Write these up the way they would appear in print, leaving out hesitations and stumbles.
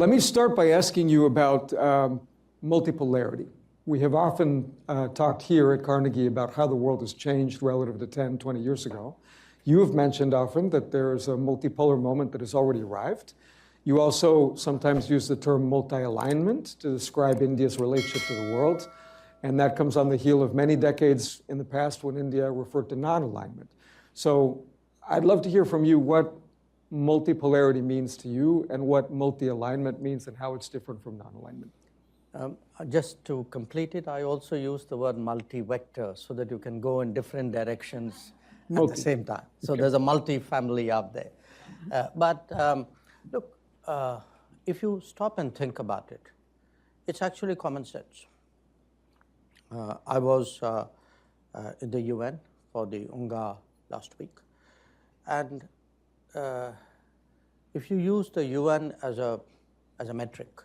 Let me start by asking you about multipolarity. We have often talked here at Carnegie about how the world has changed relative to 10, 20 years ago. You have mentioned often that there's a multipolar moment that has already arrived. You also sometimes use the term multi-alignment to describe India's relationship to the world. And that comes on the heel of many decades in the past when India referred to non-alignment. So I'd love to hear from you what multipolarity means to you and what multi-alignment means and how it's different from non-alignment. Just to complete it, I also use the word multi-vector so that you can go in different directions at the same time. So there's a multi-family out there. Look, if you stop and think about it, it's actually common sense. I was in the UN for the UNGA last week. And if you use the UN as a metric,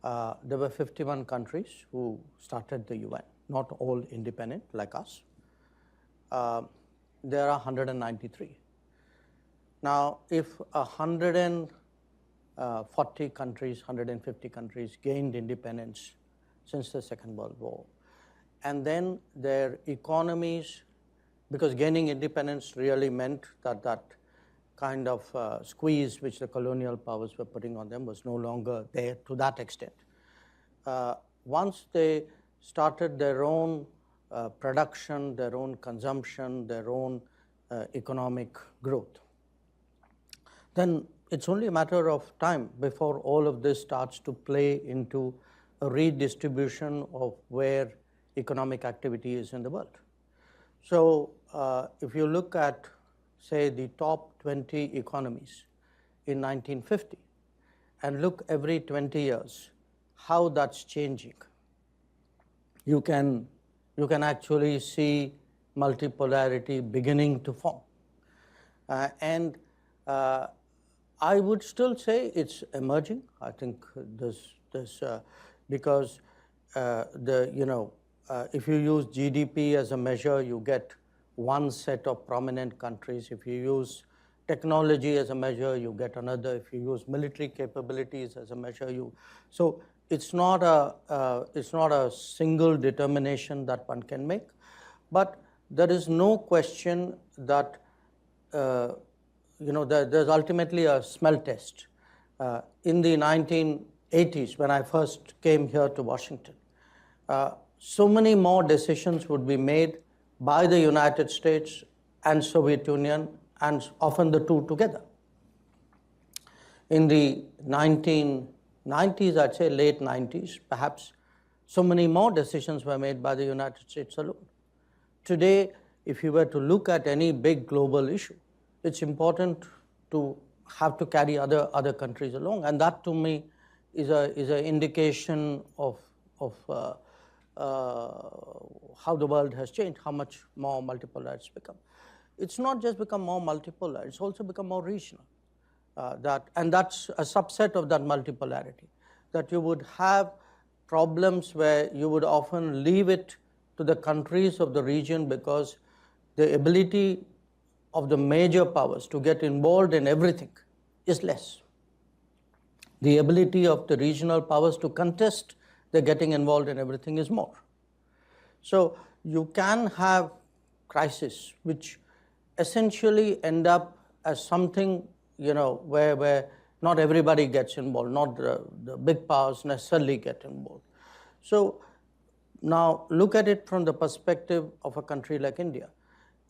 there were 51 countries who started the UN, not all independent like us. There are 193. Now, if 140 countries, 150 countries gained independence since the Second World War, and then their economies, because gaining independence really meant that kind of squeeze which the colonial powers were putting on them was no longer there to that extent. Once they started their own production, their own consumption, their own economic growth, then it's only a matter of time before all of this starts to play into a redistribution of where economic activity is in the world. So if you look at, say, the top 20 economies in 1950 and look every 20 years how that's changing, you can actually see multipolarity beginning to form. I would still say it's emerging. I think because if you use GDP as a measure, you get one set of prominent countries. If you use technology as a measure, you get another. If you use military capabilities as a measure, so it's not a single determination that one can make. But there is no question that there's ultimately a smell test. In the 1980s, when I first came here to Washington, so many more decisions would be made by the United States and Soviet Union, and often the two together. In the 1990s, I'd say late 90s, perhaps, so many more decisions were made by the United States alone. Today, if you were to look at any big global issue, it's important to have to carry other countries along, and that to me is an indication of how the world has changed, how much more multipolar it's become. It's not just become more multipolar, it's also become more regional. And that's a subset of that multipolarity, that you would have problems where you would often leave it to the countries of the region because the ability of the major powers to get involved in everything is less. The ability of the regional powers to contest the getting involved in everything is more. So you can have crises which essentially end up as something, where not everybody gets involved, not the big powers necessarily get involved. So now look at it from the perspective of a country like India.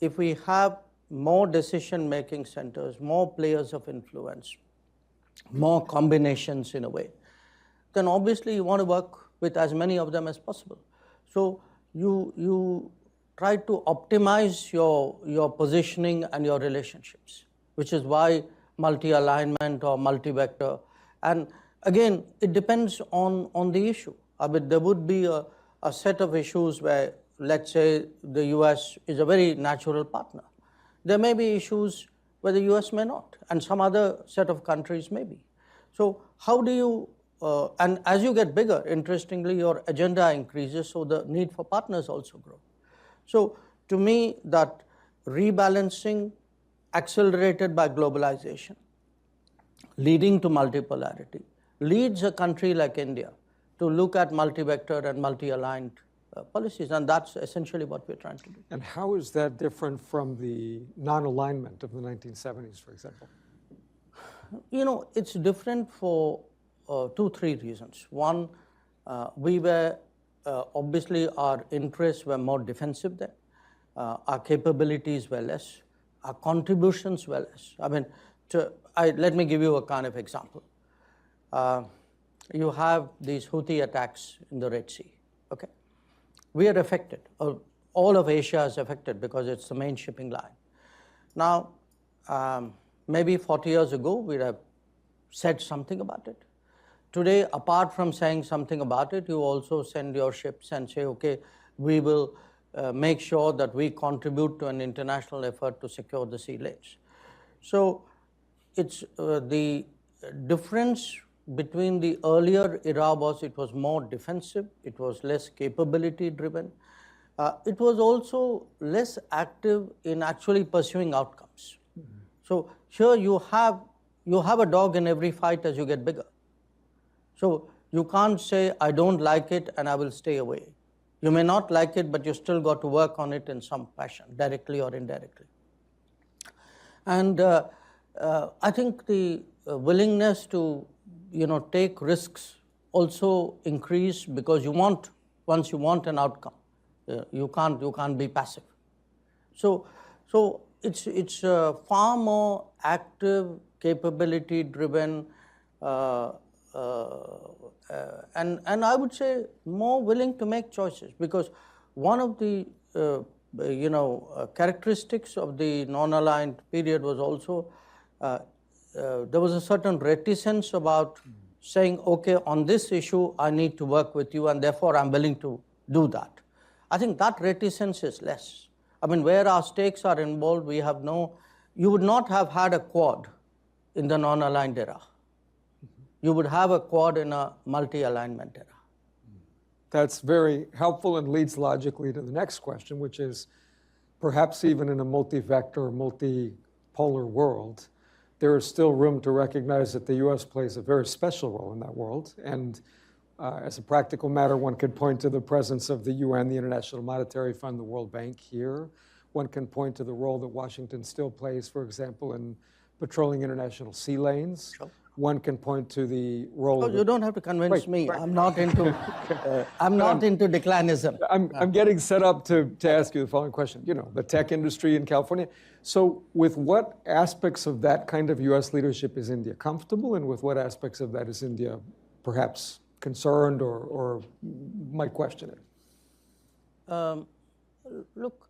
If we have more decision-making centers, more players of influence, more combinations in a way, then obviously you want to work with as many of them as possible. So you try to optimize your positioning and your relationships, which is why multi-alignment or multi-vector. And again, it depends on the issue. I mean, there would be a set of issues where, let's say, the US is a very natural partner. There may be issues where the US may not, and some other set of countries may be. So how do you, and as you get bigger, interestingly, your agenda increases, so the need for partners also grow. So to me, that rebalancing accelerated by globalization, leading to multipolarity, leads a country like India to look at multi-vector and multi-aligned policies, and that's essentially what we're trying to do. And how is that different from the non-alignment of the 1970s, for example? You know, it's different for 2-3 reasons. One, we were, obviously our interests were more defensive then. Our capabilities were less. Our contributions were less. I mean, let me give you a kind of example. You have these Houthi attacks in the Red Sea, okay? We are affected. All of Asia is affected because it's the main shipping line. Now, maybe 40 years ago, we'd have said something about it. Today, apart from saying something about it, you also send your ships and say, okay, we will make sure that we contribute to an international effort to secure the sea lanes. So it's the difference between the earlier era was it was more defensive, it was less capability driven. It was also less active in actually pursuing outcomes. Mm-hmm. So here you have a dog in every fight as you get bigger. So you can't say, I don't like it and I will stay away. You may not like it, but you still got to work on it in some fashion, directly or indirectly. And I think the willingness to, take risks also increase because once you want an outcome, you can't be passive. So it's far more active, capability driven, and I would say more willing to make choices, because one of the characteristics of the non-aligned period was also there was a certain reticence about saying, okay, on this issue I need to work with you and therefore I'm willing to do that. I think that reticence is less. I mean, where our stakes are involved, you would not have had a Quad in the non-aligned era. You would have a Quad in a multi-alignment era. That's very helpful and leads logically to the next question, which is perhaps even in a multi-vector, multipolar world, there is still room to recognize that the U.S. plays a very special role in that world. And as a practical matter, one could point to the presence of the UN, the International Monetary Fund, the World Bank here. One can point to the role that Washington still plays, for example, in patrolling international sea lanes. Sure. One can point to the role. Oh, you don't have to convince me. Right. I'm not into. Into declinism. I'm getting set up to ask you the following question. The tech industry in California. So, with what aspects of that kind of U.S. leadership is India comfortable, and with what aspects of that is India perhaps concerned or might question it? Look,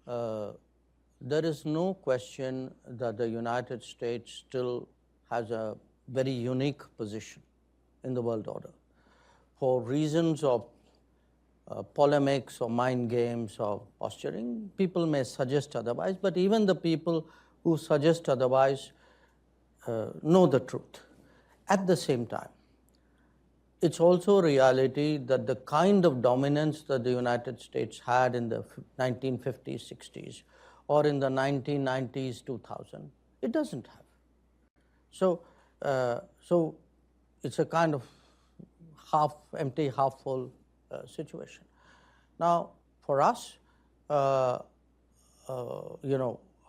there is no question that the United States still has a very unique position in the world order. For reasons of polemics or mind games or posturing, people may suggest otherwise, but even the people who suggest otherwise know the truth. At the same time, it's also a reality that the kind of dominance that the United States had in the 1950s, 60s, or in the 1990s, 2000, it doesn't have. So it's a kind of half empty, half full situation. Now, for us,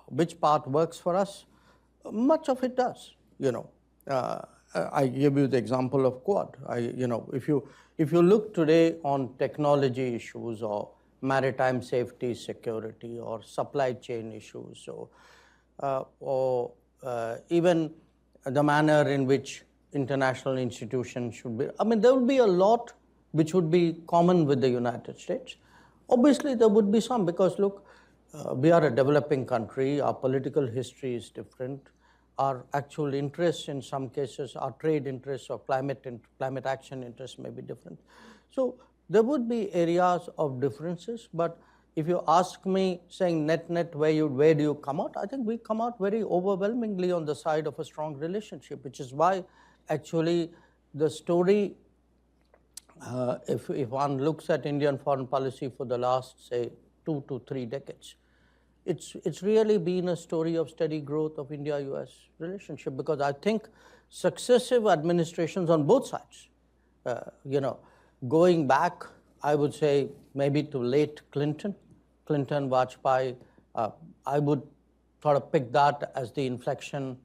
which part works for us? Much of it does. I give you the example of Quad. If you look today on technology issues or maritime safety, security, or supply chain issues, or even the manner in which international institutions should be. I mean, there would be a lot which would be common with the United States. Obviously, there would be some because, look, we are a developing country. Our political history is different. Our actual interests in some cases, our trade interests or climate action interests may be different. So there would be areas of differences, but if you ask me, saying net, where do you come out? I think we come out very overwhelmingly on the side of a strong relationship, which is why actually the story, if one looks at Indian foreign policy for the last, say, 2 to 3 decades, it's really been a story of steady growth of India-US relationship, because I think successive administrations on both sides, going back, I would say, maybe to late Clinton, Vajpayee, I would sort of pick that as the inflection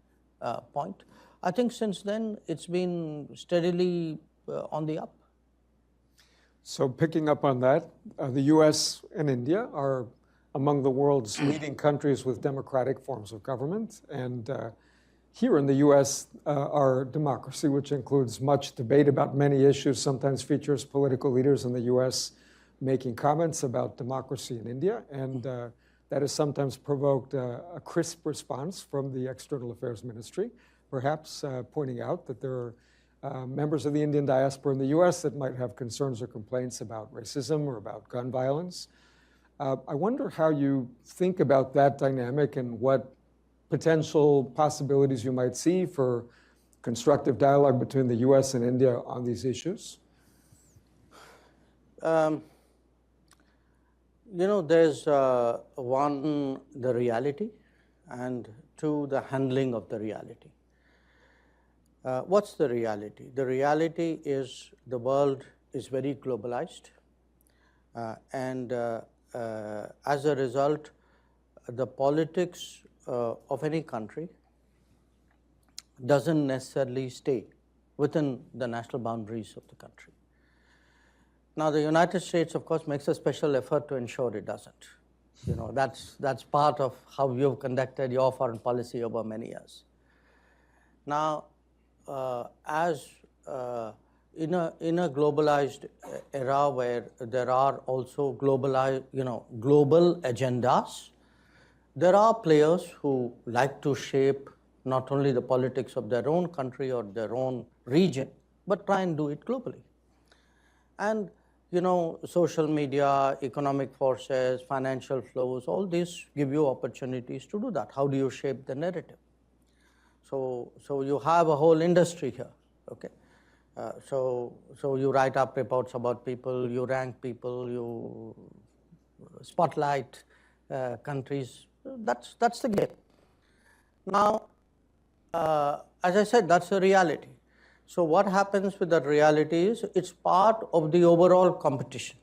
point. I think since then, it's been steadily on the up. So picking up on that, the US and India are among the world's leading countries with democratic forms of government. And here in the US, our democracy, which includes much debate about many issues, sometimes features political leaders in the US making comments about democracy in India. And that has sometimes provoked a crisp response from the External Affairs Ministry, perhaps pointing out that there are members of the Indian diaspora in the US that might have concerns or complaints about racism or about gun violence. I wonder how you think about that dynamic and what potential possibilities you might see for constructive dialogue between the US and India on these issues. There's one, the reality, and two, the handling of the reality. What's the reality? The reality is the world is very globalized, and as a result, the politics of any country doesn't necessarily stay within the national boundaries of the country. Now, the United States, of course, makes a special effort to ensure it doesn't. That's part of how you've conducted your foreign policy over many years. Now, as in a globalized era where there are also global agendas, there are players who like to shape not only the politics of their own country or their own region, but try and do it globally. And social media, economic forces, financial flows, all these give you opportunities to do that. How do you shape the narrative? So you have a whole industry here, okay? So you write up reports about people, you rank people, you spotlight countries. That's the game. Now, as I said, that's the reality. So what happens with that reality is it's part of the overall competition,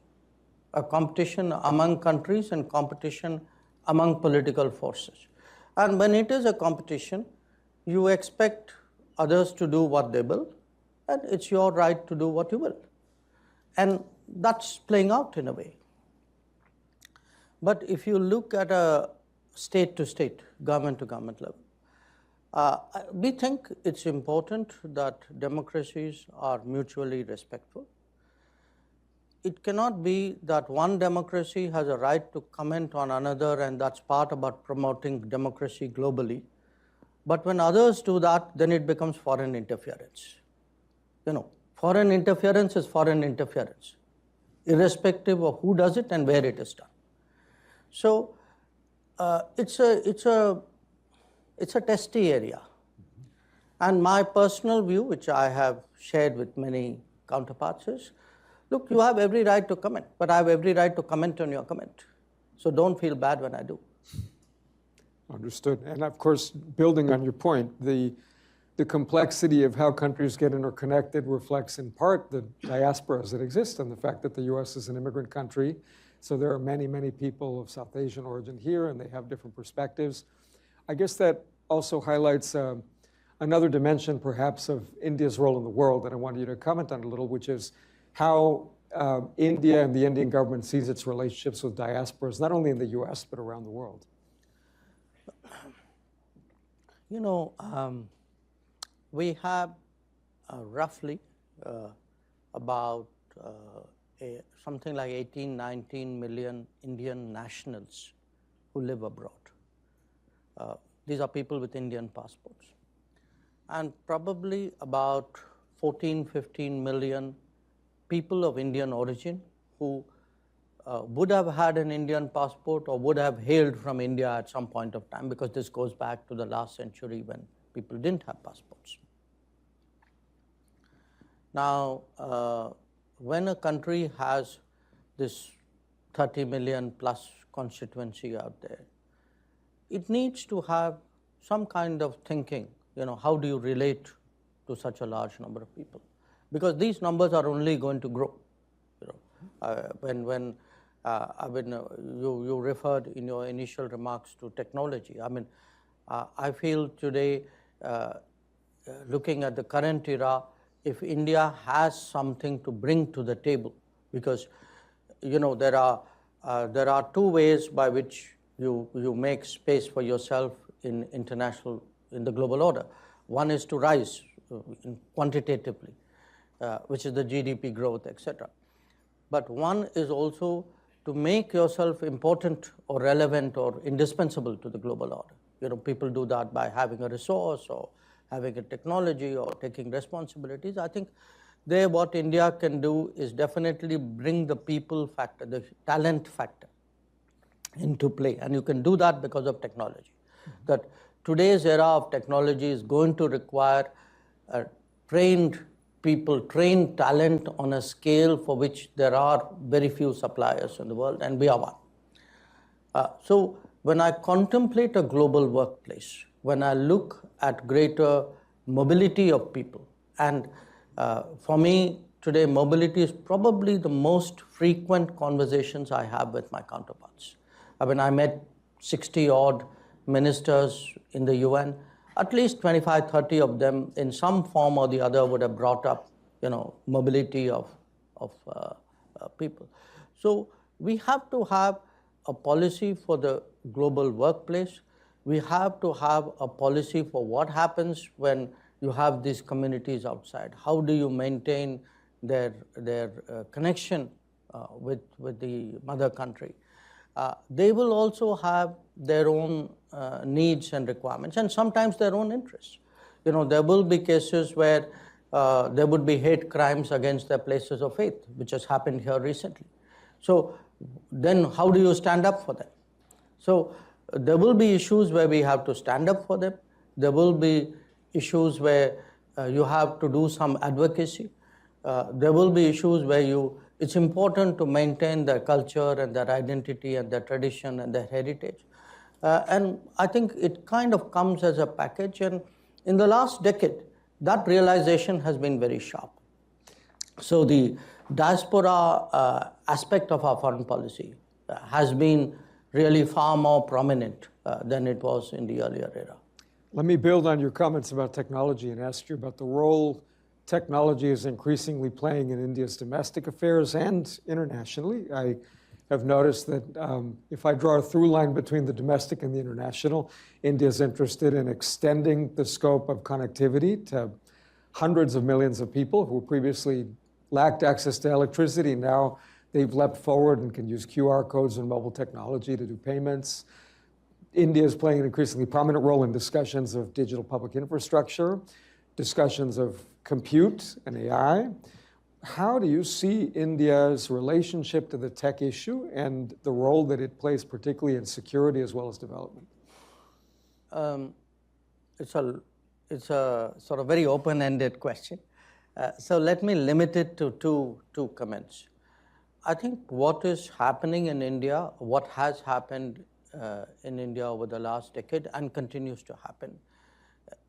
a competition among countries and competition among political forces. And when it is a competition, you expect others to do what they will, and it's your right to do what you will. And that's playing out in a way. But if you look at a state-to-state, government-to-government level, we think it's important that democracies are mutually respectful. It cannot be that one democracy has a right to comment on another, and that's part about promoting democracy globally. But when others do that, then it becomes foreign interference. Foreign interference is foreign interference, irrespective of who does it and where it is done. So it's a testy area. And my personal view, which I have shared with many counterparts, is, look, you have every right to comment, but I have every right to comment on your comment. So don't feel bad when I do. Understood. And of course, building on your point, the complexity of how countries get interconnected reflects in part the diasporas that exist and the fact that the US is an immigrant country. So there are many, many people of South Asian origin here, and they have different perspectives. I guess that also highlights another dimension, perhaps, of India's role in the world that I wanted you to comment on a little, which is how India and the Indian government sees its relationships with diasporas, not only in the US, but around the world. We have roughly about something like 18, 19 million Indian nationals who live abroad. These are people with Indian passports. And probably about 14, 15 million people of Indian origin who would have had an Indian passport or would have hailed from India at some point of time, because this goes back to the last century when people didn't have passports. Now, when a country has this 30 million plus constituency out there, it needs to have some kind of thinking. How do you relate to such a large number of people, because these numbers are only going to grow. You know, you referred in your initial remarks to technology. I mean, I feel today, looking at the current era, if India has something to bring to the table, because you know there are two ways by which you make space for yourself in the global order. One is to rise quantitatively, which is the GDP growth, etc. But one is also to make yourself important or relevant or indispensable to the global order. You know, people do that by having a resource or having a technology or taking responsibilities. I think there what India can do is definitely bring the people factor, the talent factor into play. And you can do that because of technology. That today's era of technology is going to require trained people, trained talent on a scale for which there are very few suppliers in the world, and we are one. So when I contemplate a global workplace, when I look at greater mobility of people, and for me today mobility is probably the most frequent conversations I have with my counterparts. I mean, I met 60 odd ministers in the UN. At least 25, 30 of them in some form or the other would have brought up, you know, mobility of people. So we have to have a policy for the global workplace. We have to have a policy for what happens when you have these communities outside. How do you maintain their connection with the mother country? They will also have their own needs and requirements, and sometimes their own interests. You know, there will be cases where there would be hate crimes against their places of faith, which has happened here recently. So then how do you stand up for them? So there will be issues where we have to stand up for them. There will be issues where you have to do some advocacy. There will be issues where it's important to maintain their culture and their identity and their tradition and their heritage. And I think it kind of comes as a package. And in the last decade, that realization has been very sharp. So the diaspora aspect of our foreign policy has been really far more prominent than it was in the earlier era. Let me build on your comments about technology and ask you about the role technology is increasingly playing in India's domestic affairs and internationally. I have noticed that if I draw a through line between the domestic and the international, India is interested in extending the scope of connectivity to hundreds of millions of people who previously lacked access to electricity. Now they've leapt forward and can use QR codes and mobile technology to do payments. India is playing an increasingly prominent role in discussions of digital public infrastructure, discussions of compute and AI. How do you see India's relationship to the tech issue and the role that it plays, particularly in security as well as development? It's a sort of very open-ended question. So let me limit it to two comments. I think what is happening in India, what has happened in India over the last decade and continues to happen,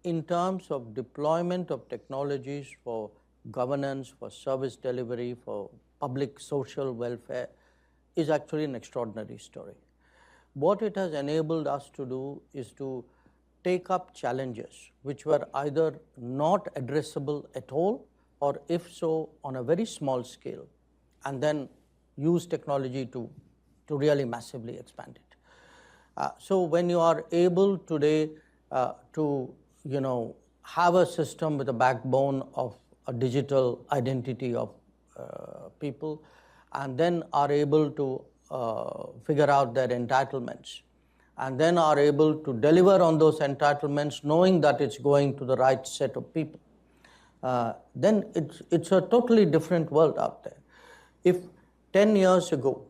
in terms of deployment of technologies for governance, for service delivery, for public social welfare, is actually an extraordinary story. What it has enabled us to do is to take up challenges which were either not addressable at all, or if so, on a very small scale, and then use technology to really massively expand it. So when you are able today to have a system with a backbone of a digital identity of people, and then are able to figure out their entitlements, and then are able to deliver on those entitlements knowing that it's going to the right set of people, then it's a totally different world out there. If 10 years ago,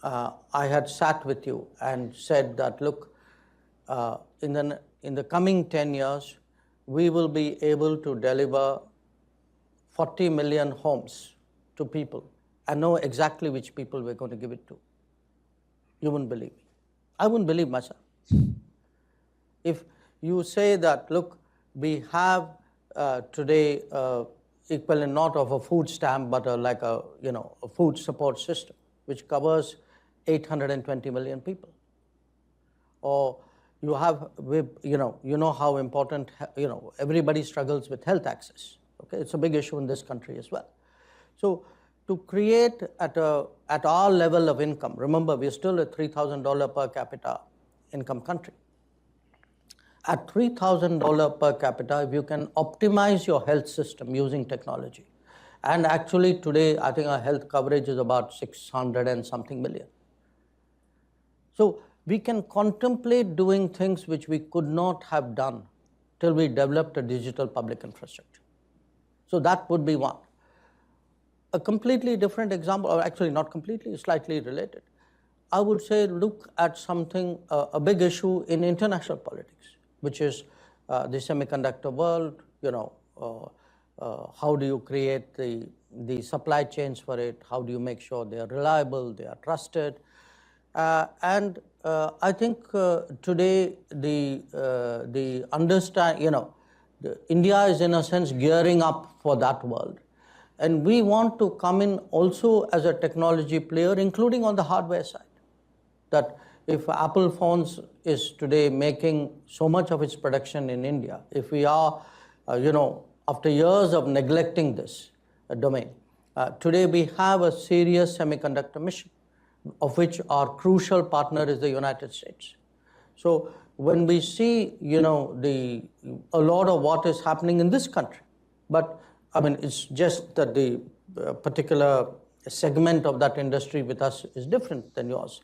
I had sat with you and said that, look, in the coming 10 years, we will be able to deliver 40 million homes to people and know exactly which people we're going to give it to. You wouldn't believe me. I wouldn't believe myself. If you say that, look, we have today equivalent not of a food stamp, but like a food support system, which covers 820 million people. Or you have, how important, everybody struggles with health access. Okay, it's a big issue in this country as well. So to create at our level of income, remember we're still a $3,000 per capita income country. At $3,000 per capita, if you can optimize your health system using technology, and actually today I think our health coverage is about 600 and something million. So we can contemplate doing things which we could not have done till we developed a digital public infrastructure. So that would be one. A completely different example, or actually not completely, slightly related. I would say look at something, a big issue in international politics, which is the semiconductor world. How do you create the supply chains for it? How do you make sure they are reliable, they are trusted? And I think today the India is in a sense gearing up for that world. And we want to come in also as a technology player, including on the hardware side. That if Apple phones is today making so much of its production in India, if we are, after years of neglecting this domain, today we have a serious semiconductor mission, of which our crucial partner is the United States. So when we see, a lot of what is happening in this country, but I mean, it's just that the particular segment of that industry with us is different than yours.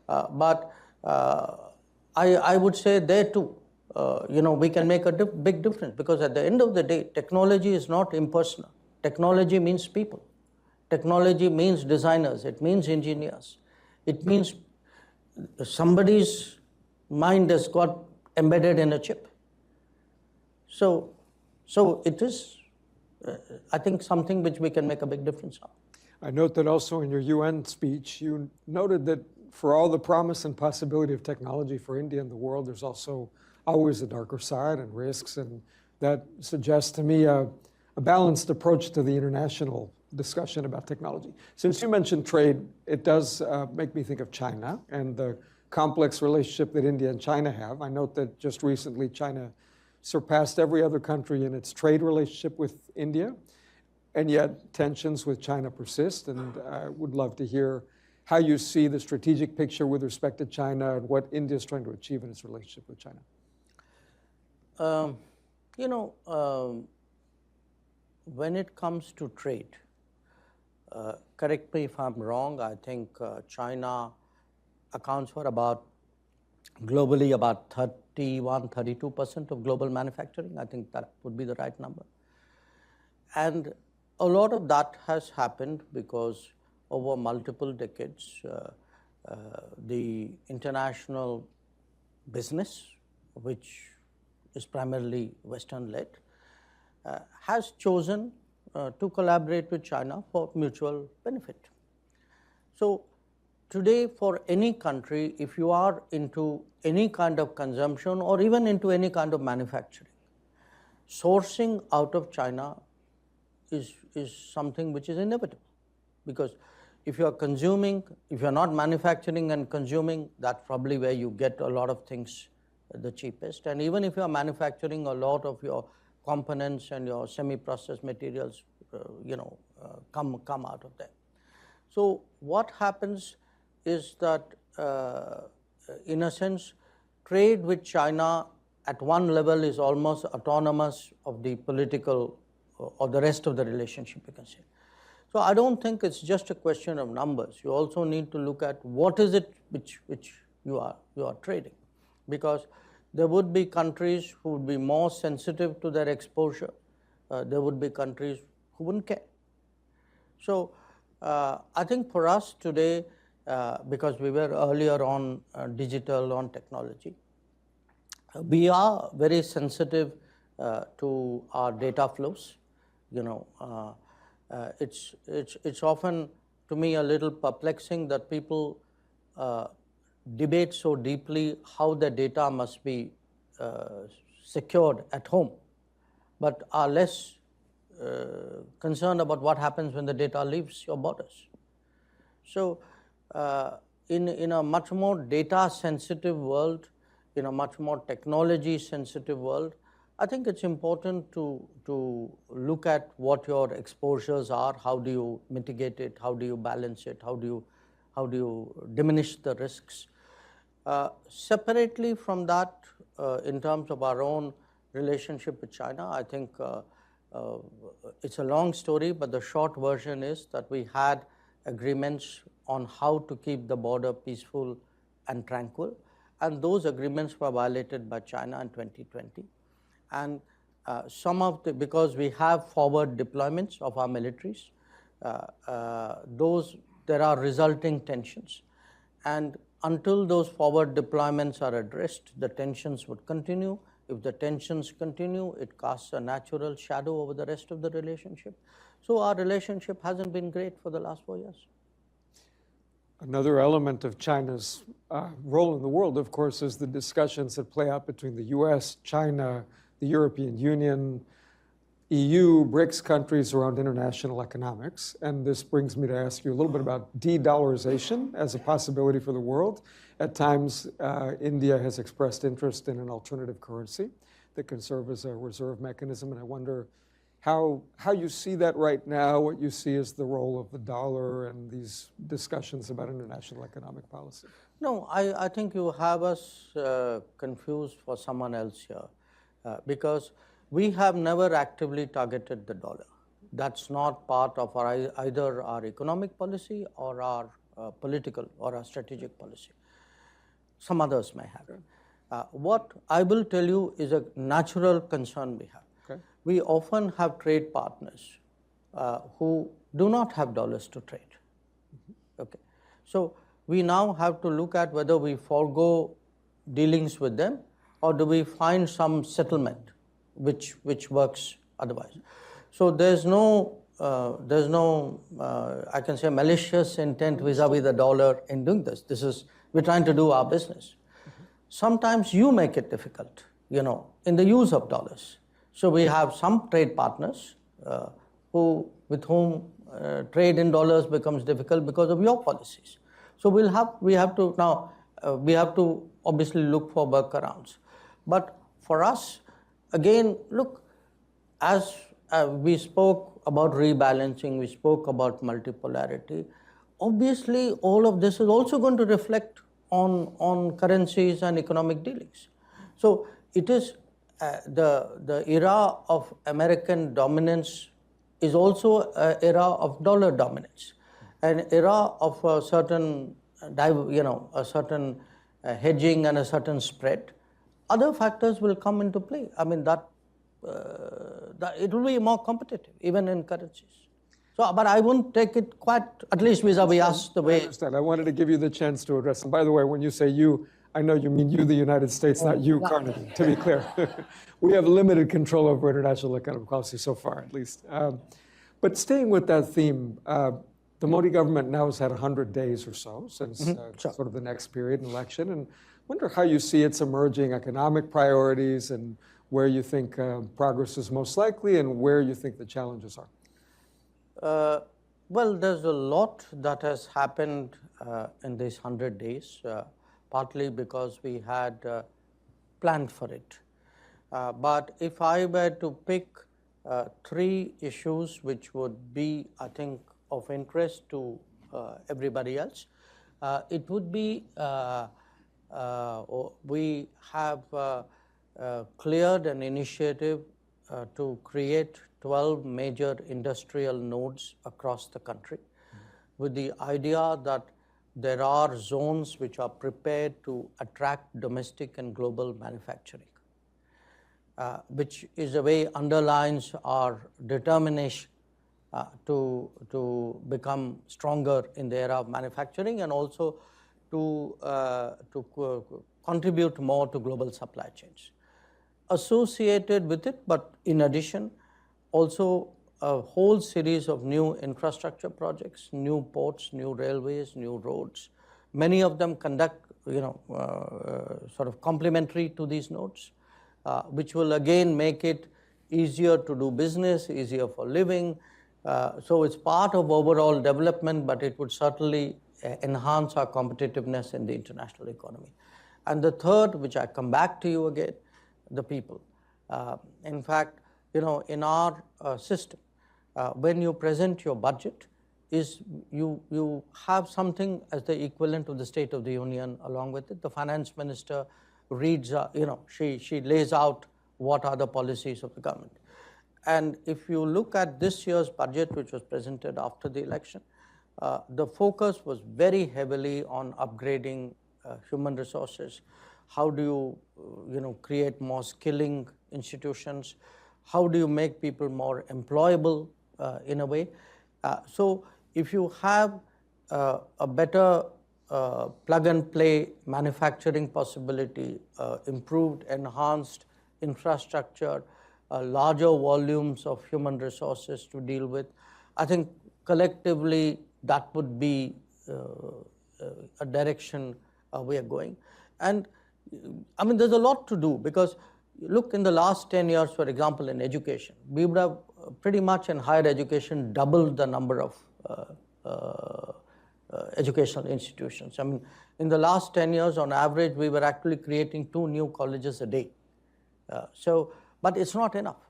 But I would say there too, we can make a big difference, because at the end of the day, technology is not impersonal. Technology means people. Technology means designers. It means engineers. It means somebody's mind has got embedded in a chip. So it is, I think, something which we can make a big difference on. I note that also in your UN speech, you noted that for all the promise and possibility of technology for India and the world, there's also always a darker side and risks, and that suggests to me a balanced approach to the international discussion about technology. Since you mentioned trade, it does make me think of China and the complex relationship that India and China have. I note that just recently China surpassed every other country in its trade relationship with India, and yet tensions with China persist, and I would love to hear how you see the strategic picture with respect to China and what India is trying to achieve in its relationship with China. When it comes to trade, correct me if I'm wrong, I think China accounts for globally about 31-32% of global manufacturing. I think that would be the right number. And a lot of that has happened because over multiple decades, the international business, which is primarily Western-led, has chosen to collaborate with China for mutual benefit. So today, for any country, if you are into any kind of consumption or even into any kind of manufacturing, sourcing out of China is something which is inevitable. Because if you are consuming, if you are not manufacturing and consuming, that's probably where you get a lot of things the cheapest. And even if you are manufacturing, a lot of your components and your semi-processed materials, come out of there. So what happens is that, in a sense, trade with China at one level is almost autonomous of the political or the rest of the relationship, you can say. So I don't think it's just a question of numbers. You also need to look at what is it which you are trading, because there would be countries who would be more sensitive to their exposure. There would be countries who wouldn't care. So I think for us today, because we were earlier on digital, on technology, we are very sensitive to our data flows. It's often, to me, a little perplexing that people debate so deeply how the data must be secured at home. but are less concerned about what happens when the data leaves your borders. So in a much more data-sensitive world, in a much more technology-sensitive world, I think it's important to look at what your exposures are, how do you mitigate it, how do you balance it, how do you diminish the risks. Separately from that, in terms of our own relationship with China, I think it's a long story, but the short version is that we had agreements on how to keep the border peaceful and tranquil, and those agreements were violated by China in 2020. And because we have forward deployments of our militaries, there are resulting tensions. And until those forward deployments are addressed, the tensions would continue. If the tensions continue, it casts a natural shadow over the rest of the relationship. So our relationship hasn't been great for the last 4 years. Another element of China's role in the world, of course, is the discussions that play out between the US, China, the European Union, EU, BRICS countries around international economics. And this brings me to ask you a little bit about de-dollarization as a possibility for the world. At times, India has expressed interest in an alternative currency that can serve as a reserve mechanism. And I wonder how you see that right now, what you see as the role of the dollar and these discussions about international economic policy. No, I think you have us confused for someone else here. Because we have never actively targeted the dollar. That's not part of either our economic policy or our political or our strategic policy. Some others may have. What I will tell you is a natural concern we have. Okay. We often have trade partners who do not have dollars to trade. Okay. So we now have to look at whether we forego dealings with them, or do we find some settlement which works otherwise? So there's no I can say malicious intent vis-a-vis the dollar in doing this. We're trying to do our business. Sometimes you make it difficult, in the use of dollars. So we have some trade partners with whom trade in dollars becomes difficult because of your policies. So we have to obviously look for workarounds. But for us, again, look, as we spoke about rebalancing, we spoke about multipolarity, obviously all of this is also going to reflect on currencies and economic dealings. So it is the era of American dominance is also an era of dollar dominance, an era of a certain hedging and a certain spread. Other factors will come into play. I mean, that it will be more competitive, even in currencies. So, but I won't take it quite, at least vis-a-vis us, the way. I understand. I wanted to give you the chance to address. And by the way, when you say you, I know you mean you, the United States, not you, Carnegie, to be clear. We have limited control over international economic policy so far, at least. But staying with that theme, the Modi government now has had 100 days or so since sort of the next period, an election. And wonder how you see its emerging economic priorities and where you think progress is most likely and where you think the challenges are. Well, there's a lot that has happened in these 100 days, partly because we had planned for it. But if I were to pick 3 issues which would be, I think, of interest to everybody else, it would be we have cleared an initiative to create 12 major industrial nodes across the country, with the idea that there are zones which are prepared to attract domestic and global manufacturing, which is a way underlines our determination to become stronger in the era of manufacturing and also to contribute more to global supply chains. Associated with it, but in addition, also a whole series of new infrastructure projects, new ports, new railways, new roads. Many of them sort of complementary to these nodes, which will again make it easier to do business, easier for living. So it's part of overall development, but it would certainly enhance our competitiveness in the international economy. And the third, which I come back to you again, the people. In fact, in our system, when you present your budget, you have something as the equivalent of the State of the Union along with it. The finance minister reads, she lays out what are the policies of the government. And if you look at this year's budget, which was presented after the election, the focus was very heavily on upgrading human resources. How do you, create more skilling institutions? How do you make people more employable in a way? So if you have a better plug-and-play manufacturing possibility, improved, enhanced infrastructure, larger volumes of human resources to deal with, I think collectively that would be a direction we are going. And I mean, there's a lot to do, because look, in the last 10 years, for example, in education, we would have pretty much in higher education doubled the number of educational institutions. I mean, in the last 10 years, on average, we were actually creating 2 new colleges a day. But it's not enough.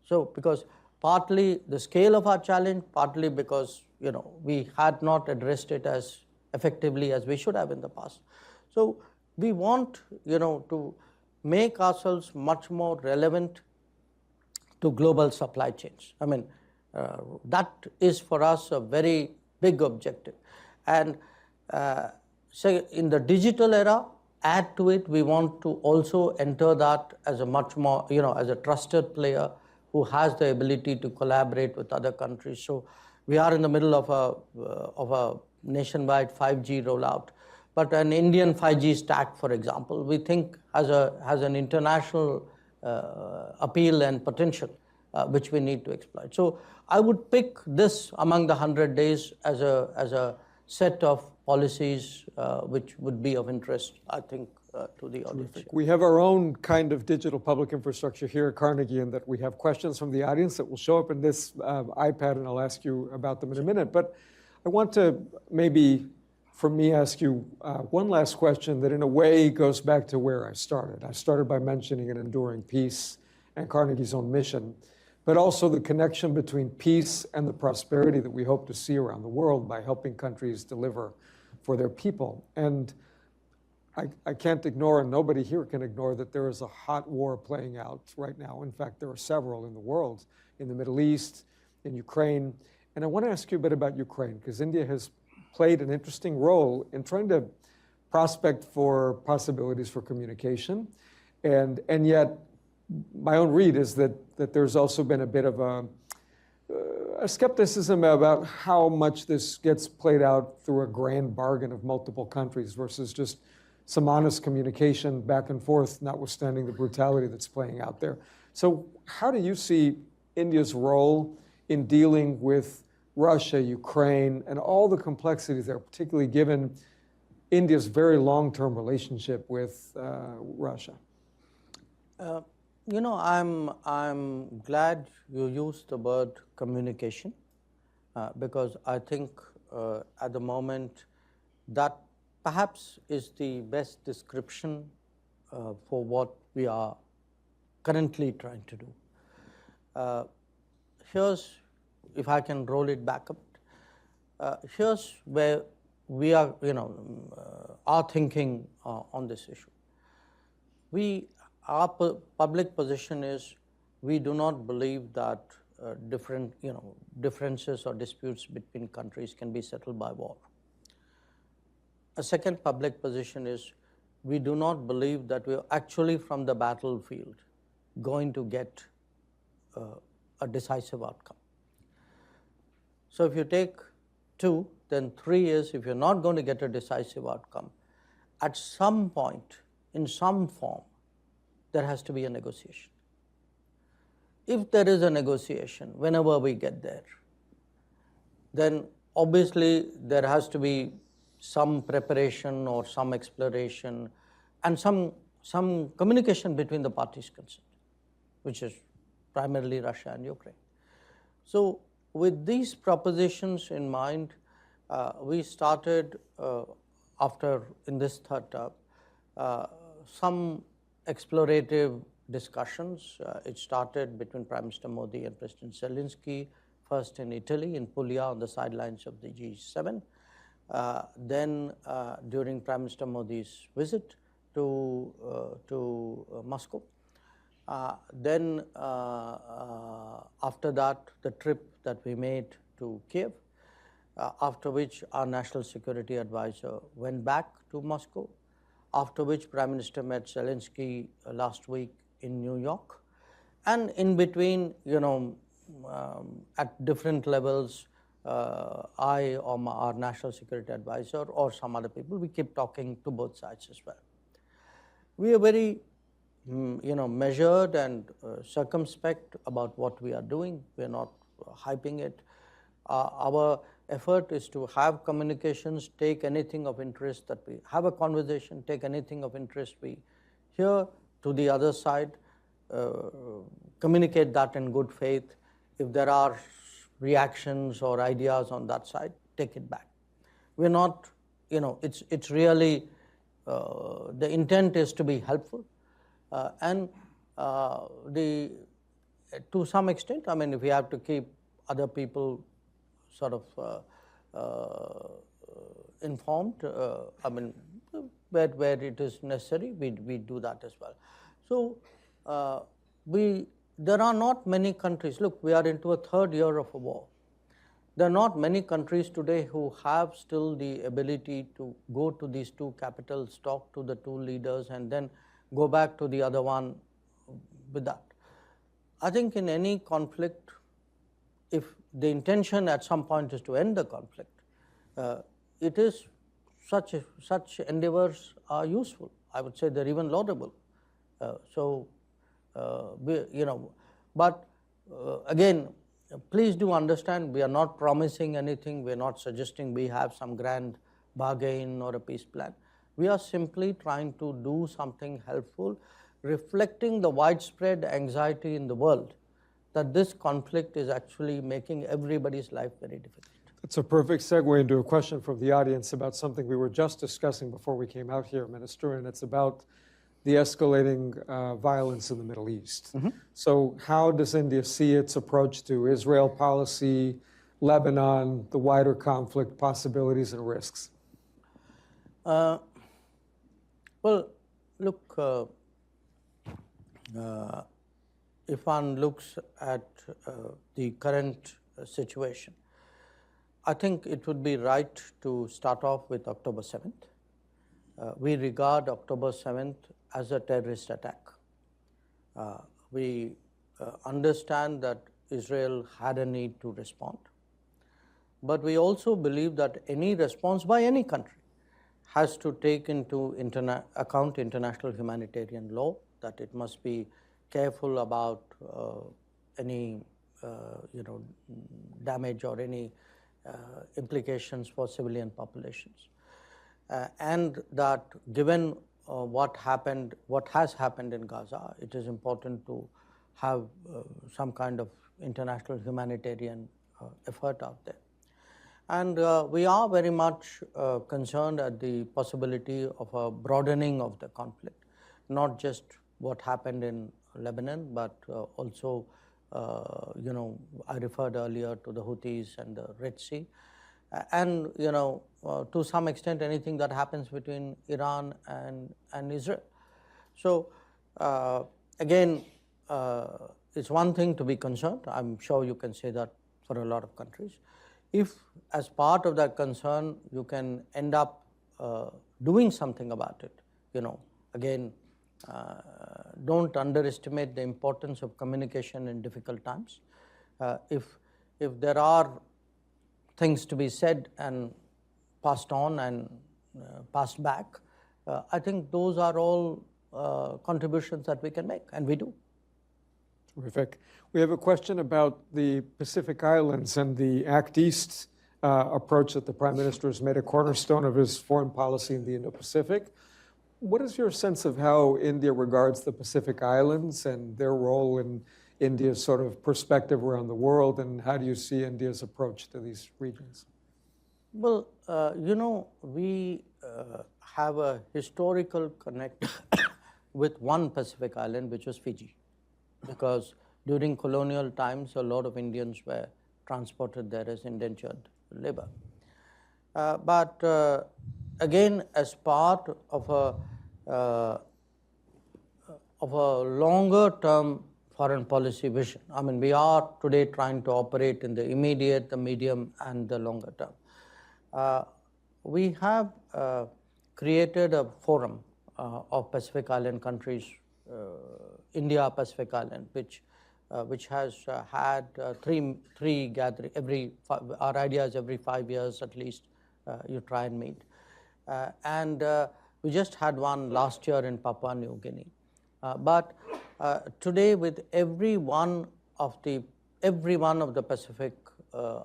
So, because partly the scale of our challenge, partly because, we had not addressed it as effectively as we should have in the past. So, we want, to make ourselves much more relevant to global supply chains. I mean, that is for us a very big objective. And so in the digital era, add to it, we want to also enter that as a much more, as a trusted player who has the ability to collaborate with other countries. So we are in the middle of a nationwide 5G rollout. But an Indian 5G stack, for example, we think has an international appeal and potential, which we need to exploit. So I would pick this among the 100 days as a set of policies which would be of interest, I think, to the audience. We have our own kind of digital public infrastructure here at Carnegie, and that we have questions from the audience that will show up in this iPad, and I'll ask you about them in a minute. But I want to maybe, for me, ask you one last question that in a way goes back to where I started. I started by mentioning an enduring peace and Carnegie's own mission, but also the connection between peace and the prosperity that we hope to see around the world by helping countries deliver for their people. And I can't ignore, and nobody here can ignore, that there is a hot war playing out right now. In fact, there are several in the world, in the Middle East, in Ukraine. And I want to ask you a bit about Ukraine, because India has played an interesting role in trying to prospect for possibilities for communication. And yet, my own read is that there's also been a bit of a skepticism about how much this gets played out through a grand bargain of multiple countries versus just some honest communication back and forth, notwithstanding the brutality that's playing out there. So how do you see India's role in dealing with Russia, Ukraine, and all the complexities there, particularly given India's very long-term relationship with Russia? I'm glad you used the word communication because I think at the moment that perhaps is the best description for what we are currently trying to do. Here's, if I can roll it back up, here's where we are, are thinking on this issue. Our public position is we do not believe that differences or disputes between countries can be settled by war. A second public position is we do not believe that we are actually from the battlefield going to get a decisive outcome. So if you take 2, then 3 is if you're not going to get a decisive outcome, at some point, in some form, there has to be a negotiation. If there is a negotiation, whenever we get there, then obviously there has to be some preparation or some exploration and some communication between the parties concerned, which is primarily Russia and Ukraine. So with these propositions in mind, we started in this third term, some explorative discussions. It started between Prime Minister Modi and President Zelensky, first in Italy, in Puglia, on the sidelines of the G7. Then during Prime Minister Modi's visit to Moscow. Then after that, the trip that we made to Kiev, after which our National Security Advisor went back to Moscow, after which Prime Minister met Zelensky last week in New York. And in between, at different levels, I or our National Security Advisor or some other people, we keep talking to both sides as well. We are very measured and circumspect about what we are doing. We are not hyping it. Our effort is to have communications, take anything of interest that we have a conversation, take anything of interest we hear to the other side, communicate that in good faith. If there are reactions or ideas on that side, take it back. We're not, it's really, the intent is to be helpful. And to some extent, if we have to keep other people sort of informed, where it is necessary, we do that as well. So there are not many countries. Look, we are into a third year of a war. There are not many countries today who have still the ability to go to these two capitals, talk to the two leaders, and then go back to the other one with that. I think in any conflict, if the intention at some point is to end the conflict, it is such endeavors are useful. I would say they're even laudable. But again, please do understand, we are not promising anything. We are not suggesting we have some grand bargain or a peace plan. We are simply trying to do something helpful, reflecting the widespread anxiety in the world that this conflict is actually making everybody's life very difficult. That's a perfect segue into a question from the audience about something we were just discussing before we came out here, Minister, and it's about the escalating violence in the Middle East. Mm-hmm. So how does India see its approach to Israel policy, Lebanon, the wider conflict possibilities and risks? Well, look, if one looks at the current situation, I think it would be right to start off with October 7th. We regard October 7th as a terrorist attack. We understand that Israel had a need to respond, but we also believe that any response by any country has to take into account international humanitarian law, that it must be careful about any damage or any implications for civilian populations. And that given what has happened in Gaza, it is important to have some kind of international humanitarian effort out there. And we are very much concerned at the possibility of a broadening of the conflict, not just what happened in Lebanon, but also, I referred earlier to the Houthis and the Red Sea. And, to some extent, anything that happens between Iran and Israel. So, again, it's one thing to be concerned. I'm sure you can say that for a lot of countries. If, as part of that concern, you can end up doing something about it, again, don't underestimate the importance of communication in difficult times. If there are things to be said and passed on and passed back, I think those are all contributions that we can make, and we do. Terrific. We have a question about the Pacific Islands and the Act East approach that the Prime Minister has made a cornerstone of his foreign policy in the Indo-Pacific. What is your sense of how India regards the Pacific Islands and their role India's sort of perspective around the world, and how do you see India's approach to these regions? Well, we have a historical connect with one Pacific island, which was Fiji, because during colonial times, a lot of Indians were transported there as indentured labor. But again, as part of a longer-term foreign policy vision, I mean, we are today trying to operate in the immediate, the medium, and the longer term. We have created a forum of Pacific Island countries, India Pacific Island, which has had three gathering our ideas every 5 years at least. You try and meet, and we just had one last year in Papua New Guinea. But today, with every one of the Pacific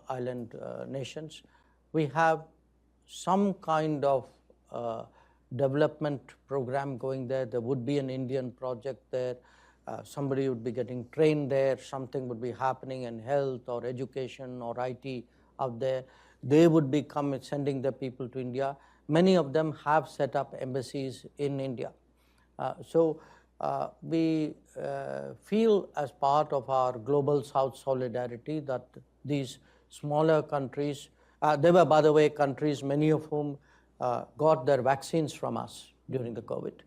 Island nations, we have some kind of development program going there. There would be an Indian project there. Somebody would be getting trained there. Something would be happening in health or education or IT out there. They would be sending their people to India. Many of them have set up embassies in India. So we feel, as part of our global South solidarity, that these smaller countries, they were, by the way, countries, many of whom got their vaccines from us during the COVID.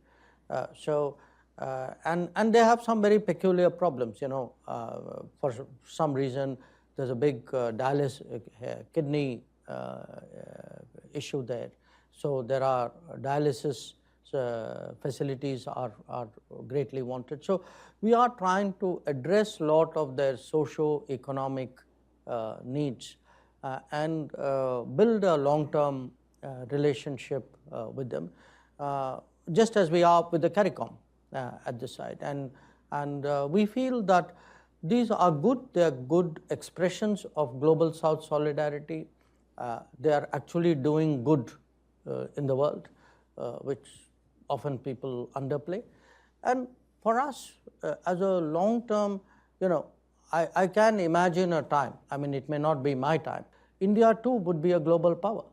And they have some very peculiar problems. For some reason, there's a big kidney issue there. So there are dialysis facilities are greatly wanted. So we are trying to address a lot of their socio-economic needs and build a long-term relationship with them, just as we are with the CARICOM at this side. And we feel that these are good. They are good expressions of global South solidarity. They are actually doing good in the world, which often people underplay. And for us, as a long-term, I can imagine a time, I mean, it may not be my time, India too would be a global power.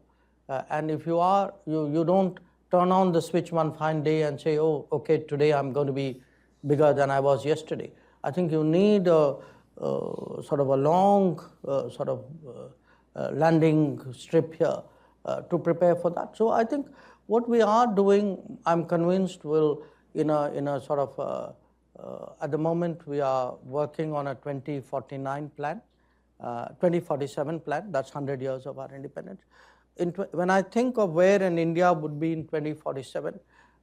And if you are, you don't turn on the switch one fine day and say, oh, okay, today I'm going to be bigger than I was yesterday. I think you need a sort of a long landing strip here to prepare for that. So I think what we are doing, I'm convinced, will in a sort of at the moment we are working on a 2049 plan, 2047 plan. That's 100 years of our independence. When I think of where an India would be in 2047,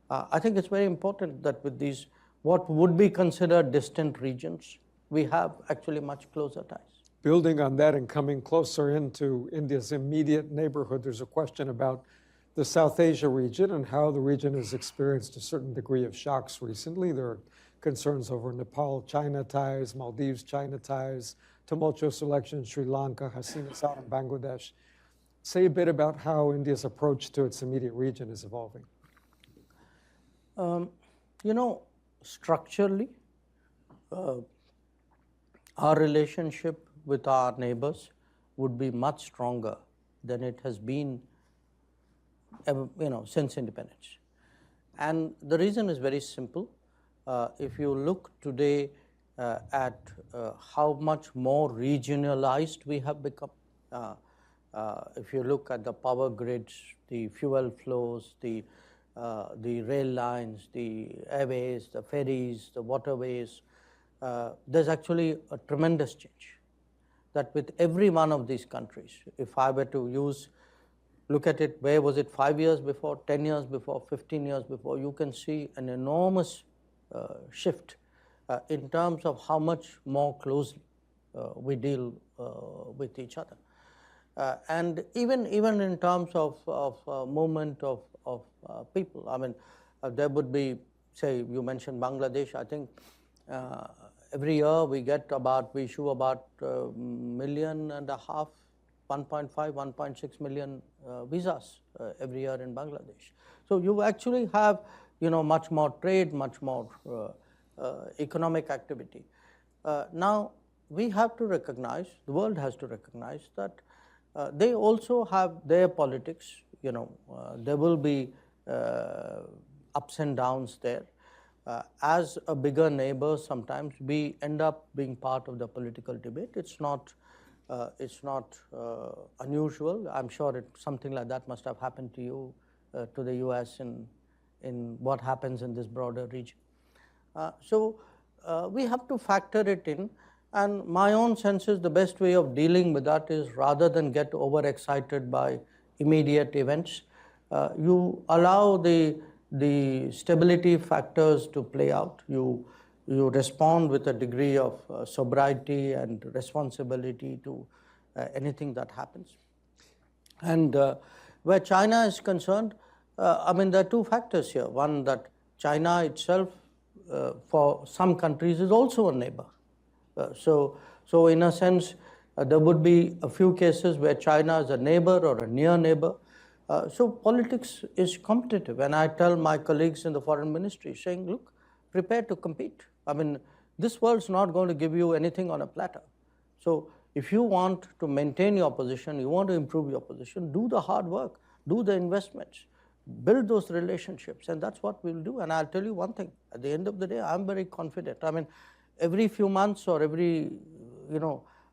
I think it's very important that with these what would be considered distant regions, we have actually much closer ties. Building on that and coming closer into India's immediate neighborhood, there's a question about the South Asia region and how the region has experienced a certain degree of shocks recently. There are concerns over Nepal-China ties, Maldives-China ties, tumultuous election in Sri Lanka, Hasina Saud in Bangladesh. Say a bit about how India's approach to its immediate region is evolving. Structurally, our relationship with our neighbors would be much stronger than it has been since independence. And the reason is very simple. If you look today at how much more regionalized we have become, if you look at the power grids, the fuel flows, the rail lines, the airways, the ferries, the waterways, there's actually a tremendous change. That with every one of these countries, if I were to look at it, where was it 5 years before, 10 years before, 15 years before, you can see an enormous shift in terms of how much more closely we deal with each other. And even in terms of movement of people, I mean, there would be, say, you mentioned Bangladesh. I think every year we issue about 1.5 million, 1.5, 1.6 million visas every year in Bangladesh. So you actually have, much more trade, much more economic activity. Now, we have to recognize, the world has to recognize that they also have their politics. There will be ups and downs there. As a bigger neighbor, sometimes we end up being part of the political debate. It's not unusual. I'm sure something like that must have happened to you, to the US in what happens in this broader region. So we have to factor it in, and my own sense is the best way of dealing with that is, rather than get overexcited by immediate events, you allow the stability factors to play out. You respond with a degree of sobriety and responsibility to anything that happens. And where China is concerned, I mean, there are two factors here. One, that China itself, for some countries, is also a neighbor. So in a sense, there would be a few cases where China is a neighbor or a near neighbor. So politics is competitive, and I tell my colleagues in the foreign ministry, saying, look, prepare to compete. I mean, this world's not going to give you anything on a platter. So if you want to maintain your position, you want to improve your position, do the hard work, do the investments, build those relationships, and that's what we'll do. And I'll tell you one thing, at the end of the day, I'm very confident. I mean, every few months or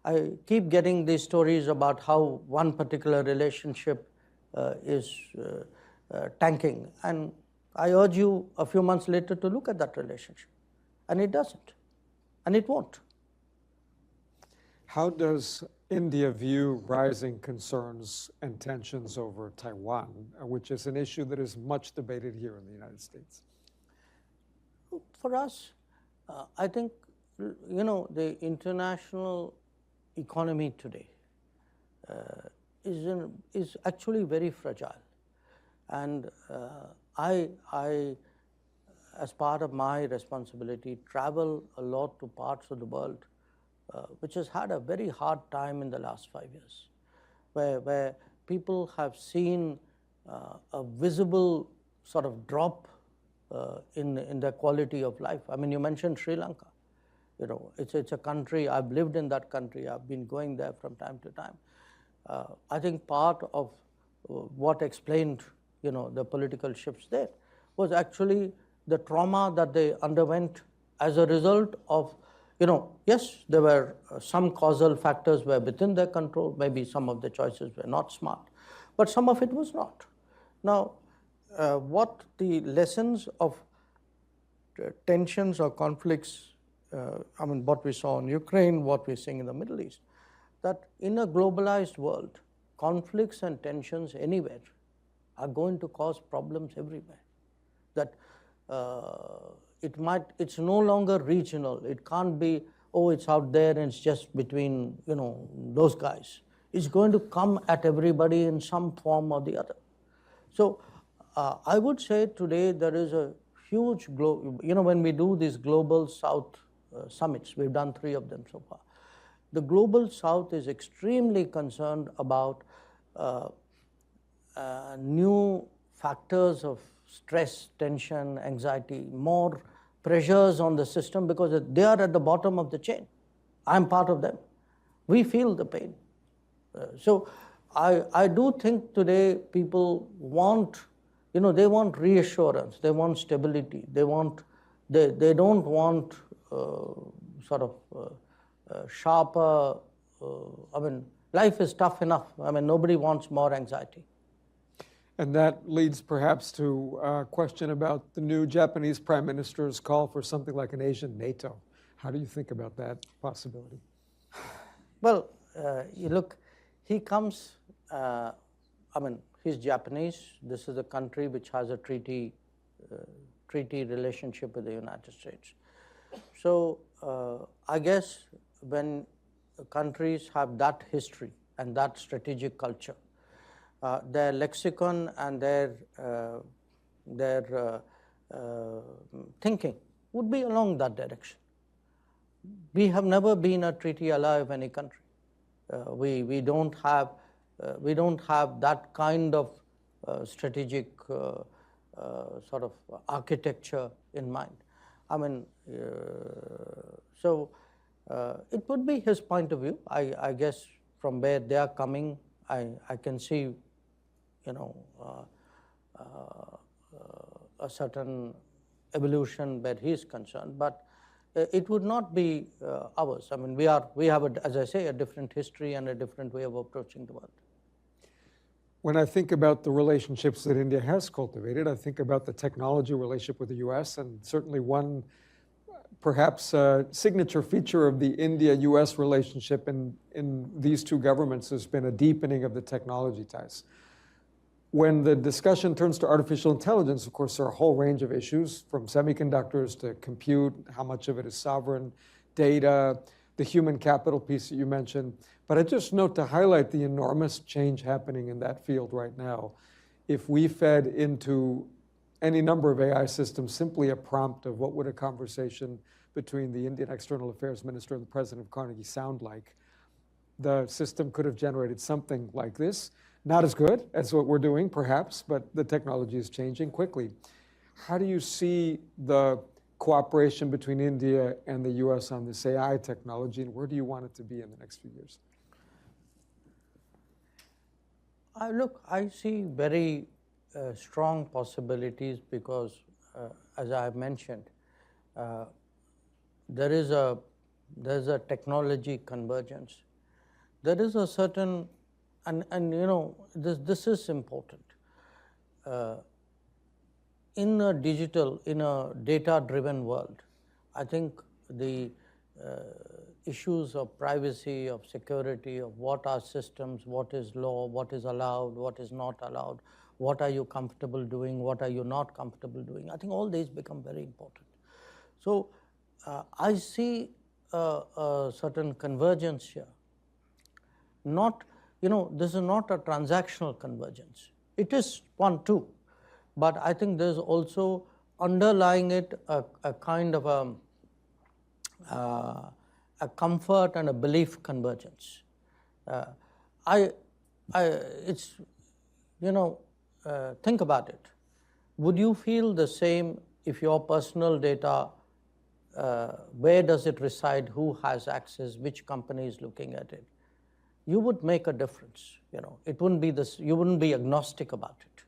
I keep getting these stories about how one particular relationship is tanking. And I urge you a few months later to look at that relationship. And it doesn't. And it won't. How does India view rising concerns and tensions over Taiwan, which is an issue that is much debated here in the United States? For us, I think, the international economy today is actually very fragile. And I, as part of my responsibility, travel a lot to parts of the world which has had a very hard time in the last 5 years, where people have seen a visible sort of drop in their quality of life. I mean, you mentioned Sri Lanka. It's a country, I've lived in that country, I've been going there from time to time. I think part of what explained, the political shifts there was actually the trauma that they underwent as a result of, yes, there were some causal factors were within their control, maybe some of the choices were not smart, but some of it was not. Now, what the lessons of tensions or conflicts, I mean, what we saw in Ukraine, what we're seeing in the Middle East, that in a globalized world, conflicts and tensions anywhere are going to cause problems everywhere. That it's no longer regional. It can't be, oh, it's out there and it's just between, those guys. It's going to come at everybody in some form or the other. So I would say today there is a huge, when we do these Global South summits, we've done 3 of them so far. The Global South is extremely concerned about new factors of stress, tension, anxiety, more pressures on the system, because they are at the bottom of the chain. I'm part of them. We feel the pain. So I do think today people want, they want reassurance, they want stability, they don't want sort of sharper, I mean, life is tough enough. I mean, nobody wants more anxiety. And that leads perhaps to a question about the new Japanese Prime Minister's call for something like an Asian NATO. How do you think about that possibility? Well, you look, he comes, he's Japanese. This is a country which has a treaty relationship with the United States. So I guess when countries have that history and that strategic culture, their lexicon and their thinking would be along that direction. We have never been a treaty ally of any country. We don't have that kind of strategic sort of architecture in mind. I mean, so It would be his point of view. I guess from where they are coming, I can see, a certain evolution where he is concerned, but it would not be ours. I mean, we have, as I say, a different history and a different way of approaching the world. When I think about the relationships that India has cultivated, I think about the technology relationship with the US, and certainly one perhaps signature feature of the India-US relationship in these two governments has been a deepening of the technology ties. When the discussion turns to artificial intelligence, of course, there are a whole range of issues, from semiconductors to compute, how much of it is sovereign, data, the human capital piece that you mentioned. But I just note to highlight the enormous change happening in that field right now. If we fed into any number of AI systems simply a prompt of what would a conversation between the Indian External Affairs Minister and the President of Carnegie sound like, the system could have generated something like this. Not as good as what we're doing, perhaps, but the technology is changing quickly. How do you see the cooperation between India and the US on this AI technology, and where do you want it to be in the next few years? Look, I see very strong possibilities because, as I have mentioned, there is a technology convergence. There is a certain, and this is important. In a data-driven world, I think the issues of privacy, of security, of what are systems, what is law, what is allowed, what is not allowed, what are you comfortable doing, what are you not comfortable doing, I think all these become very important. So I see a certain convergence here. This is not a transactional convergence. It is one too, but I think there's also underlying it a kind of a comfort and a belief convergence. Think about it. Would you feel the same if your personal data, where does it reside, who has access, which company is looking at it? You would make a difference. It wouldn't be this. You wouldn't be agnostic about it.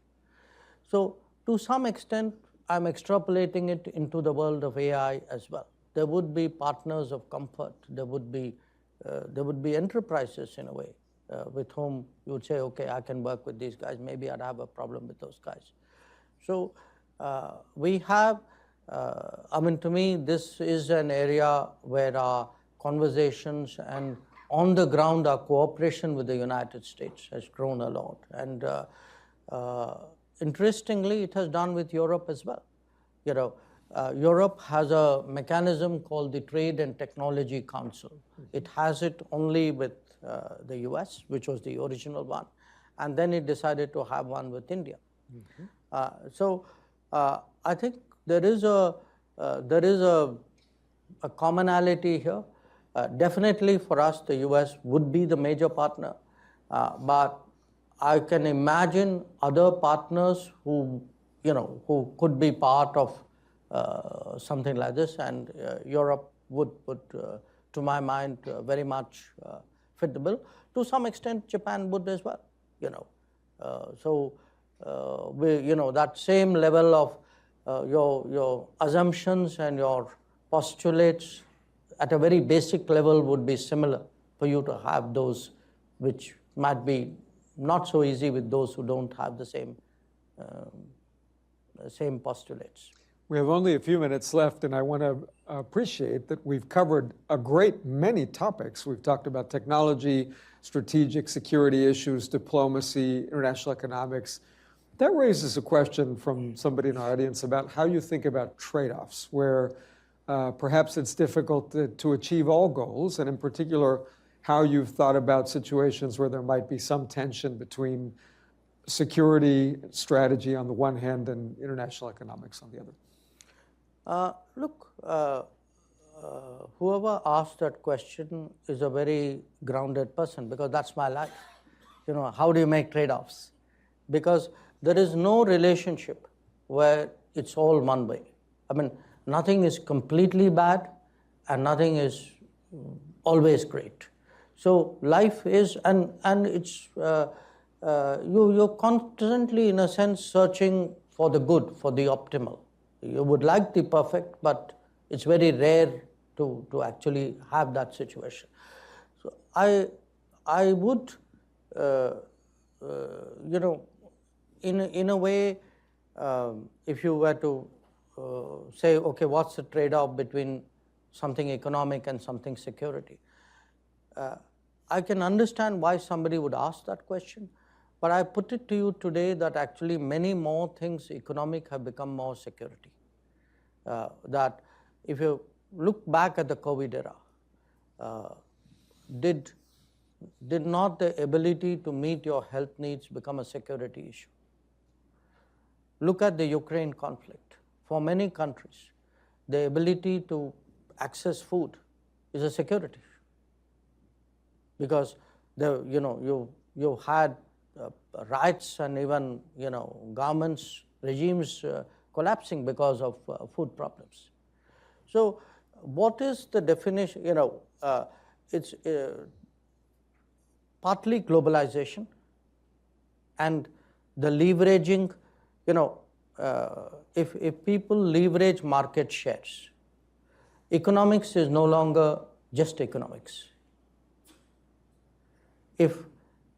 So to some extent, I'm extrapolating it into the world of AI as well. There would be partners of comfort. There would be enterprises in a way with whom you would say, okay, I can work with these guys. Maybe I'd have a problem with those guys. So we have, to me, this is an area where our conversations and on the ground, our cooperation with the United States has grown a lot. And interestingly, it has done with Europe as well. Europe has a mechanism called the Trade and Technology Council. It has it only with the US, which was the original one, and then it decided to have one with India. So I think there is a commonality here. Definitely for us, the US would be the major partner, but I can imagine other partners who could be part of something like this, and Europe would, to my mind, very much fit the bill. To some extent, Japan would as well. That same level of your assumptions and your postulates at a very basic level would be similar for you to have those, which might be not so easy with those who don't have the same postulates. We have only a few minutes left, and I want to appreciate that we've covered a great many topics. We've talked about technology, strategic security issues, diplomacy, international economics. That raises a question from somebody in our audience about how you think about trade-offs, where perhaps it's difficult to achieve all goals, and in particular, how you've thought about situations where there might be some tension between security strategy on the one hand and international economics on the other. Look, whoever asked that question is a very grounded person, because that's my life. How do you make trade-offs? Because there is no relationship where it's all one way. Nothing is completely bad and nothing is always great. So life is, and it's, you're constantly, in a sense, searching for the good, for the optimal. You would like the perfect, but it's very rare to actually have that situation. So I would, in a way, if you were to say, okay, what's the trade-off between something economic and something security? I can understand why somebody would ask that question, but I put it to you today that actually many more things economic have become more security. That if you look back at the COVID era, did not the ability to meet your health needs become a security issue? Look at the Ukraine conflict. For many countries, the ability to access food is a security issue, because you had riots and even governments, regimes collapsing because of food problems. So, what is the definition? It's partly globalization and the leveraging. If people leverage market shares, economics is no longer just economics. If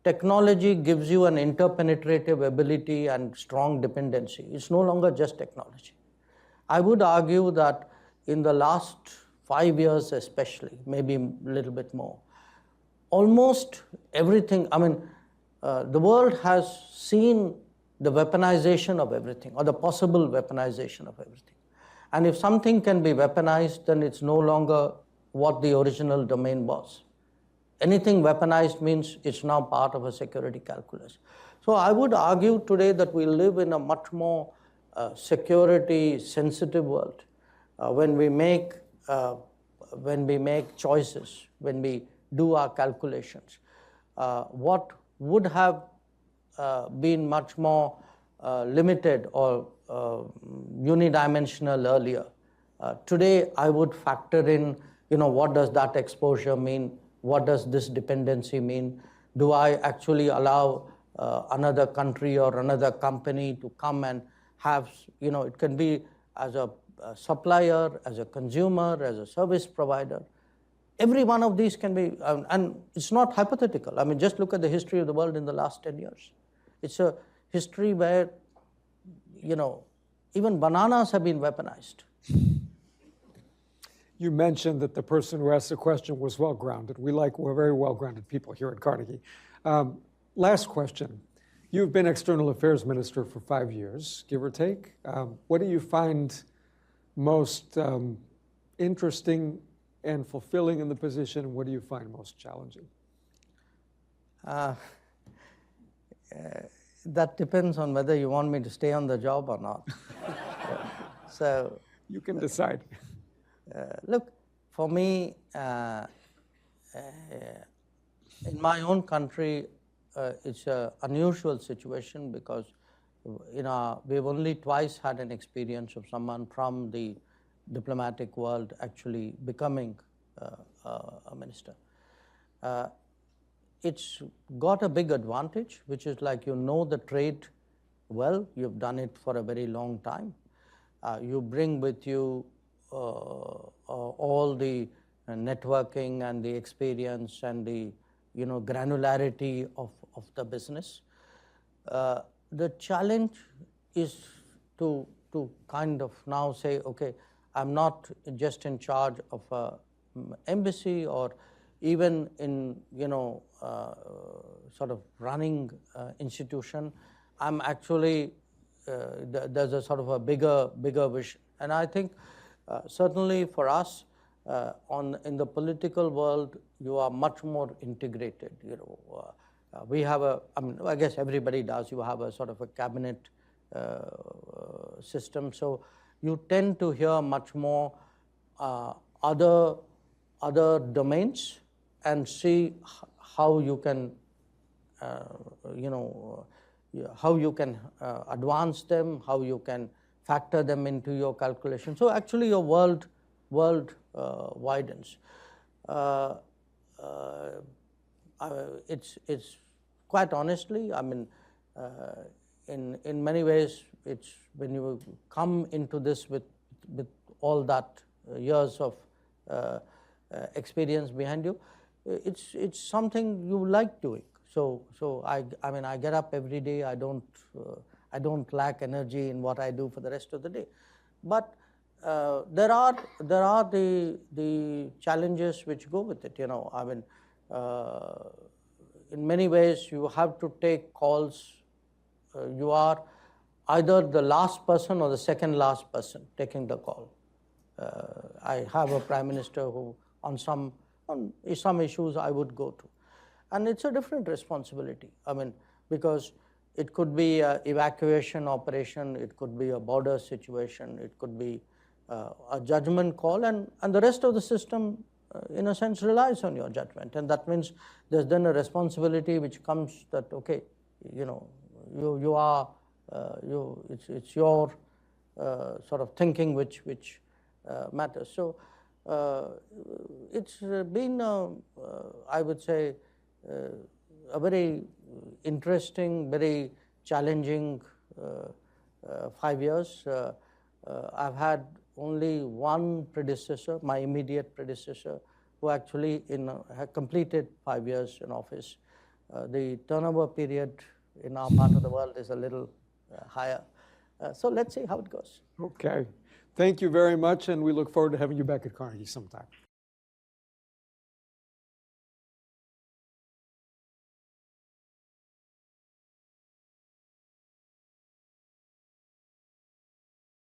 technology gives you an interpenetrative ability and strong dependency, it's no longer just technology. I would argue that in the last 5 years especially, maybe a little bit more, almost everything, the world has seen the weaponization of everything, or the possible weaponization of everything. And if something can be weaponized, then it's no longer what the original domain was. Anything weaponized means it's now part of a security calculus. So I would argue today that we live in a much more security-sensitive world when we make choices, when we do our calculations. What would have been much more limited or unidimensional earlier. Today, I would factor in, what does that exposure mean? What does this dependency mean? Do I actually allow another country or another company to come and have, it can be as a supplier, as a consumer, as a service provider. Every one of these can be, and it's not hypothetical. Just look at the history of the world in the last 10 years. It's a history where, even bananas have been weaponized. You mentioned that the person who asked the question was well-grounded. We're very well-grounded people here at Carnegie. Last question. You've been External Affairs Minister for 5 years, give or take. What do you find most interesting and fulfilling in the position, and what do you find most challenging? That depends on whether you want me to stay on the job or not. So you can decide. Look, for me, in my own country, it's an unusual situation because we've only twice had an experience of someone from the diplomatic world actually becoming a minister. It's got a big advantage, which is like the trade well, you've done it for a very long time. You bring with you all the networking and the experience and the granularity of the business. The challenge is to kind of now say, okay, I'm not just in charge of an embassy or even in sort of running institution. I'm actually there's a sort of a bigger vision, and I think certainly for us in the political world, you are much more integrated. We have I guess everybody does. You have a sort of a cabinet system, so you tend to hear much more other domains and see how you can how you can advance them, how you can factor them into your calculation. So actually your world widens. it's quite honestly, I mean, in many ways, it's when you come into this with all that years of experience behind you, it's something you like doing. So I mean, I get up every day. I don't lack energy in what I do for the rest of the day, but there are the challenges which go with it. I mean, in many ways, you have to take calls. You are either the last person or the second last person taking the call. I have a prime minister who, on some issues, I would go to, and it's a different responsibility. I mean, because it could be an evacuation operation, it could be a border situation, it could be a judgment call, and the rest of the system, in a sense, relies on your judgment, and that means there's then a responsibility which comes that, okay, you are it's your sort of thinking which matters. So it's been I would say a very interesting, very challenging 5 years. I've had only one predecessor, my immediate predecessor, who actually had completed 5 years in office. The turnover period in our part of the world is a little higher. So let's see how it goes. Okay. Thank you very much, and we look forward to having you back at Carnegie sometime.